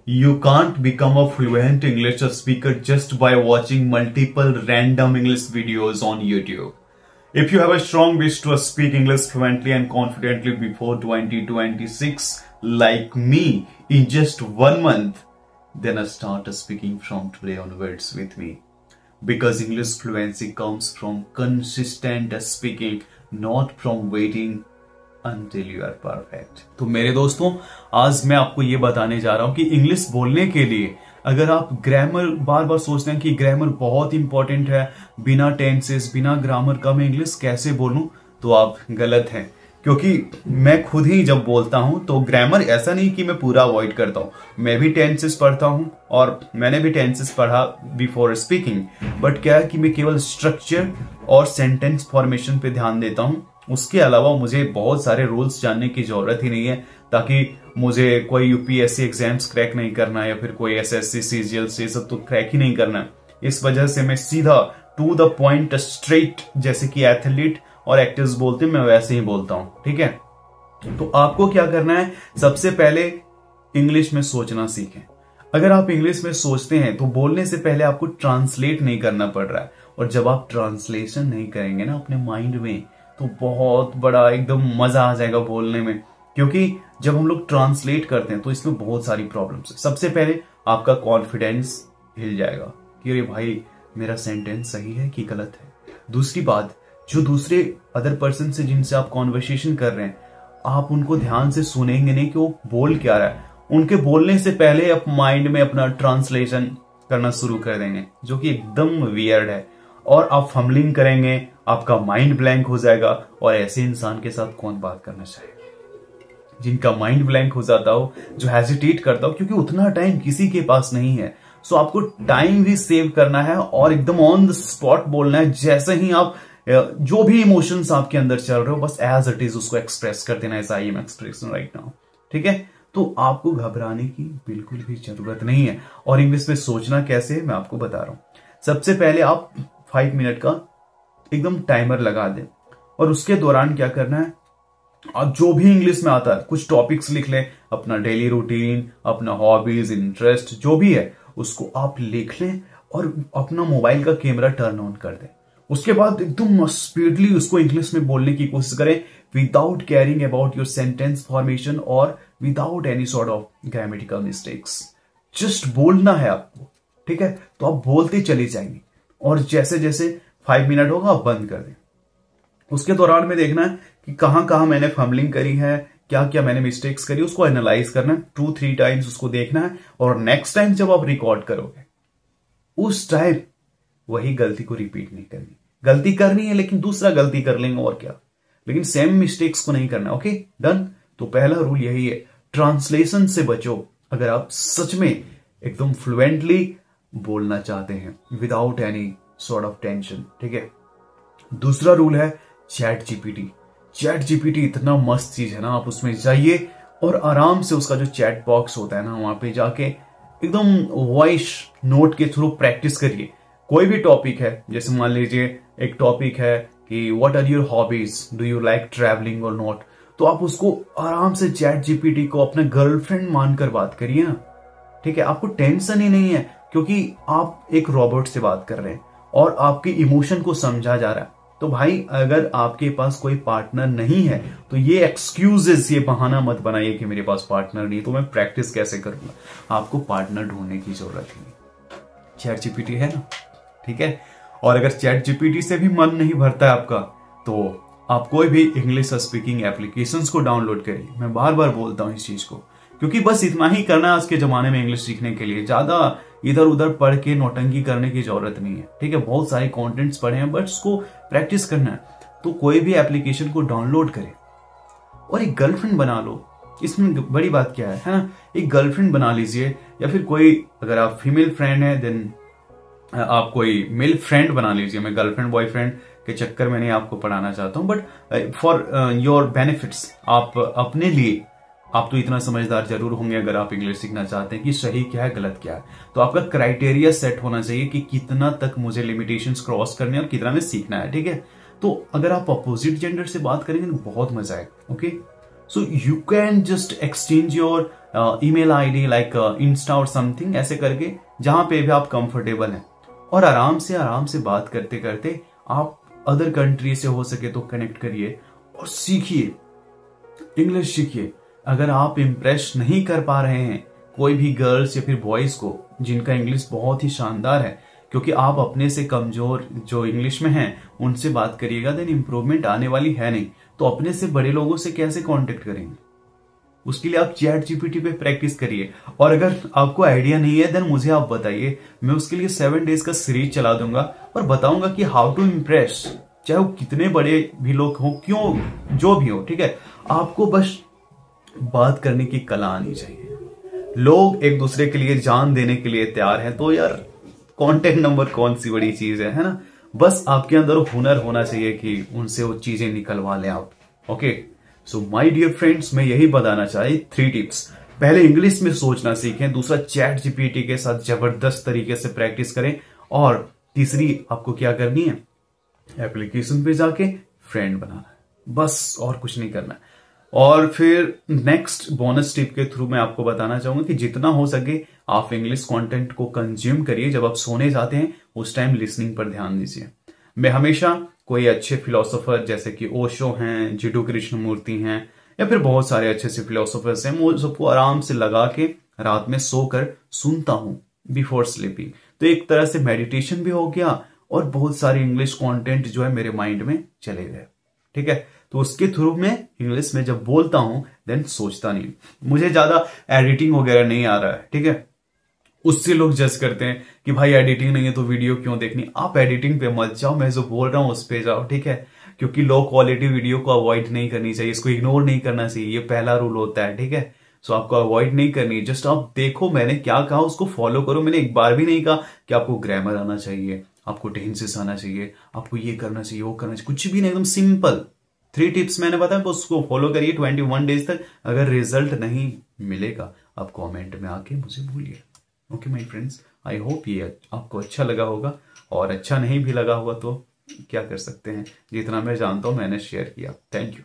You can't become a fluent English speaker just by watching multiple random English videos on YouTube. If you have a strong wish to speak English fluently and confidently before 2026, like me, in just 1 month, then start speaking from today onwards with me. Because English fluency comes from consistent speaking, not from waiting until you are perfect. तो मेरे दोस्तों, आज मैं आपको ये बताने जा रहा हूं कि इंग्लिश बोलने के लिए अगर आप ग्रामर बार बार सोचते हैं कि ग्रामर बहुत इंपॉर्टेंट है, बिना टेंसेस बिना ग्रामर का मैं इंग्लिश कैसे बोलूं, तो आप गलत हैं। क्योंकि मैं खुद ही जब बोलता हूं तो ग्रामर ऐसा नहीं कि मैं पूरा अवॉइड करता हूं, मैं भी टेंसेस पढ़ता हूं और मैंने भी टेंसेस पढ़ा बिफोर स्पीकिंग। बट क्या है कि मैं केवल स्ट्रक्चर और सेंटेंस फॉर्मेशन पे ध्यान देता हूं। उसके अलावा मुझे बहुत सारे रूल्स जानने की जरूरत ही नहीं है, ताकि मुझे कोई यूपीएससी एग्जाम्स क्रैक नहीं करना है या फिर कोई एसएससी सीजीएल ये सब तो क्रैक ही नहीं करना है। इस वजह से मैं सीधा टू द पॉइंट स्ट्रेट, जैसे कि एथलीट और एक्टर्स बोलते हैं, मैं वैसे ही बोलता हूं। ठीक है, तो आपको क्या करना है, सबसे पहले इंग्लिश में सोचना सीखें। अगर आप इंग्लिश में सोचते हैं तो बोलने से पहले आपको ट्रांसलेट नहीं करना पड़ रहा है, और जब आप ट्रांसलेशन नहीं करेंगे ना अपने माइंड में, तो बहुत बड़ा एकदम मजा आ जाएगा बोलने में। क्योंकि जब हम लोग ट्रांसलेट करते हैं तो इसमें बहुत सारी प्रॉब्लम्स है। सबसे पहले आपका कॉन्फिडेंस हिल जाएगा कि अरे भाई, मेरा सेंटेंस सही है कि गलत है। दूसरी बात, जो दूसरे अदर पर्सन से जिनसे आप कॉन्वर्सेशन कर रहे हैं, आप उनको ध्यान से सुनेंगे नहीं कि वो बोल क्या रहा है। उनके बोलने से पहले आप माइंड में अपना ट्रांसलेशन करना शुरू कर देंगे, जो कि एकदम वियर्ड है, और आप फम्बलिंग करेंगे, आपका माइंड ब्लैंक हो जाएगा। और ऐसे इंसान के साथ कौन बात करना चाहिए, जिनका माइंड ब्लैंक हो जाता हो, जो हेजिटेट करता हो, क्योंकि उतना टाइम किसी के पास नहीं है। सो आपको टाइम भी सेव करना है और एकदम ऑन द स्पॉट बोलना है। जैसे ही आप जो भी इमोशंस आपके अंदर चल रहे हो, बस एज इट इज उसको एक्सप्रेस कर देना, as I am expressing right now. ठीक है, तो आपको घबराने की बिल्कुल भी जरूरत नहीं है। और इंग्लिश में सोचना कैसे है मैं आपको बता रहा हूं। सबसे पहले आप 5 मिनट का एकदम टाइमर लगा दें, और उसके दौरान क्या करना है, आप जो भी इंग्लिश में आता है कुछ टॉपिक्स लिख लें, अपना डेली रूटीन, अपना हॉबीज, इंटरेस्ट जो भी है उसको आप लिख लें, और अपना मोबाइल का कैमरा टर्न ऑन कर दें। उसके बाद एकदम स्पीडली उसको इंग्लिश में बोलने की कोशिश करें, without caring about your sentence formation और without any sort of grammatical mistakes. Just बोलना है आपको। ठीक है, तो आप बोलते चले जाएंगे, और जैसे जैसे 5 मिनट होगा आप बंद कर दें। उसके दौरान में देखना है कि कहां कहां मैंने फम्बलिंग करी है, क्या क्या मैंने मिस्टेक्स करी, उसको एनालाइज करना है। 2-3 टाइम्स उसको देखना है, और नेक्स्ट टाइम जब आप रिकॉर्ड करोगे उस टाइम वही गलती को रिपीट नहीं करनी। गलती करनी है लेकिन दूसरा गलती कर लेंगे और क्या, लेकिन सेम मिस्टेक्स को नहीं करना। Okay, done. तो पहला रूल यही है, ट्रांसलेशन से बचो अगर आप सच में एकदम फ्लुएंटली बोलना चाहते हैं without any sort of tension. ठीक है, दूसरा रूल है चैट जीपीटी। चैट जीपीटी इतना मस्त चीज है ना, आप उसमें जाइए और आराम से उसका जो चैट बॉक्स होता है ना, वहां पे जाके एकदम वॉइस नोट के थ्रू प्रैक्टिस करिए। कोई भी टॉपिक है, जैसे मान लीजिए एक टॉपिक है कि what are your hobbies, do you like travelling और नॉट, तो आप उसको आराम से चैट जीपीटी को अपने गर्लफ्रेंड मानकर बात करिए ना। ठीक है, आपको टेंशन ही नहीं है, क्योंकि आप एक रोबोट से बात कर रहे हैं और आपके इमोशन को समझा जा रहा है। तो भाई, अगर आपके पास कोई पार्टनर नहीं है तो ये एक्सक्यूजेस, ये बहाना मत बनाइए कि मेरे पास पार्टनर नहीं, तो मैं प्रैक्टिस कैसे करूंगा। आपको पार्टनर ढूंढने की जरूरत नहीं, चैट जीपीटी है ना। ठीक है, और अगर चैट जीपीटी से भी मन नहीं भरता है आपका, तो आप कोई भी इंग्लिश स्पीकिंग एप्लीकेशंस को डाउनलोड करिए। मैं बार बार बोलता हूं इस चीज को, क्योंकि बस इतना ही करना है आज के जमाने में इंग्लिश सीखने के लिए। ज्यादा इधर उधर पढ़ के नौटंकी करने की जरूरत नहीं है। ठीक है, बहुत सारे कंटेंट्स पढ़े हैं, बट उसको प्रैक्टिस करना है। तो कोई भी एप्लीकेशन को डाउनलोड करें और एक गर्लफ्रेंड बना लो। इसमें बड़ी बात क्या है ना, एक गर्लफ्रेंड बना लीजिए, या फिर कोई, अगर आप फीमेल फ्रेंड है देन आप कोई मेल फ्रेंड बना लीजिए। मैं गर्लफ्रेंड बॉयफ्रेंड के चक्कर में नहीं आपको पढ़ाना चाहता हूं, बट फॉर योर बेनिफिट्स, आप अपने लिए, आप तो इतना समझदार जरूर होंगे अगर आप इंग्लिश सीखना चाहते हैं कि सही क्या है गलत क्या है। तो आपका क्राइटेरिया सेट होना चाहिए कि कितना तक मुझे लिमिटेशंस क्रॉस करने और कितना में सीखना है। ठीक है, तो अगर आप अपोजिट जेंडर से बात करेंगे तो बहुत मजा आएगा। Okay, so you can just exchange your email ID like Insta और समथिंग, ऐसे करके जहां पे भी आप कंफर्टेबल हैं, और आराम से बात करते करते आप अदर कंट्री से हो सके तो कनेक्ट करिए और सीखिए, इंग्लिश सीखिए। अगर आप इम्प्रेस नहीं कर पा रहे हैं कोई भी गर्ल्स या फिर बॉयज को जिनका इंग्लिश बहुत ही शानदार है, क्योंकि आप अपने से कमजोर जो इंग्लिश में हैं उनसे बात करिएगा, देन इंप्रूवमेंट आने वाली है नहीं, तो अपने से बड़े लोगों से कैसे कांटेक्ट करेंगे? उसके लिए आप चैट जीपीटी पे प्रैक्टिस करिए। और अगर आपको आइडिया नहीं है देन मुझे आप बताइए, मैं उसके लिए 7 डेज का सीरीज चला दूंगा और बताऊंगा कि हाउ टू इम्प्रेस, चाहे वो कितने बड़े भी लोग हो, क्यों जो भी हो, ठीक है। आपको बस बात करने की कला आनी चाहिए। लोग एक दूसरे के लिए जान देने के लिए तैयार हैं, तो यार कांटेक्ट नंबर कौन सी बड़ी चीज है ना। बस आपके अंदर हुनर होना चाहिए कि उनसे वो चीजें निकलवा लें आप। Okay, so my dear friends, मैं यही बताना चाहिए 3 टिप्स। पहले इंग्लिश में सोचना सीखें, दूसरा चैट जीपीटी के साथ जबरदस्त तरीके से प्रैक्टिस करें, और तीसरी आपको क्या करनी है, एप्लीकेशन पे जाके फ्रेंड बनाना है, बस और कुछ नहीं करना। और फिर नेक्स्ट बोनस टिप के थ्रू मैं आपको बताना चाहूंगा कि जितना हो सके आप इंग्लिश कंटेंट को कंज्यूम करिए। जब आप सोने जाते हैं उस टाइम लिसनिंग पर ध्यान दीजिए। मैं हमेशा कोई अच्छे फिलोसोफर जैसे कि ओशो हैं, जिडू कृष्णमूर्ति हैं, या फिर बहुत सारे अच्छे से फिलोसोफर्स हैं, वो सबको आराम से लगा के रात में सोकर सुनता हूं बिफोर स्लीपिंग। तो एक तरह से मेडिटेशन भी हो गया और बहुत सारे इंग्लिश कंटेंट जो है मेरे माइंड में चले गए, ठीक है। तो उसके थ्रू मैं इंग्लिश में जब बोलता हूं देन सोचता नहीं, मुझे ज्यादा एडिटिंग वगैरह नहीं आ रहा है, ठीक है। उससे लोग जज करते हैं कि भाई एडिटिंग नहीं है तो वीडियो क्यों देखनी। आप एडिटिंग पे मत जाओ, मैं जो बोल रहा हूं उस पे जाओ, ठीक है। क्योंकि लो क्वालिटी वीडियो को अवॉइड नहीं करनी चाहिए, इसको इग्नोर नहीं करना चाहिए, ये पहला रूल होता है, ठीक है। सो आपको अवॉइड नहीं करनी, जस्ट आप देखो मैंने क्या कहा उसको फॉलो करो। मैंने एक बार भी नहीं कहा कि आपको ग्रामर आना चाहिए, आपको टेंसेस आना चाहिए, आपको ये करना चाहिए, वो करना चाहिए, कुछ भी नहीं, एकदम सिंपल 3 टिप्स मैंने बताया, बस उसको फॉलो करिए 21 डेज तक। अगर रिजल्ट नहीं मिलेगा आप कमेंट में आके मुझे बोलिए। Okay my friends, I hope ये आपको अच्छा लगा होगा, और अच्छा नहीं भी लगा होगा तो क्या कर सकते हैं, जितना मैं जानता हूं मैंने शेयर किया। Thank you.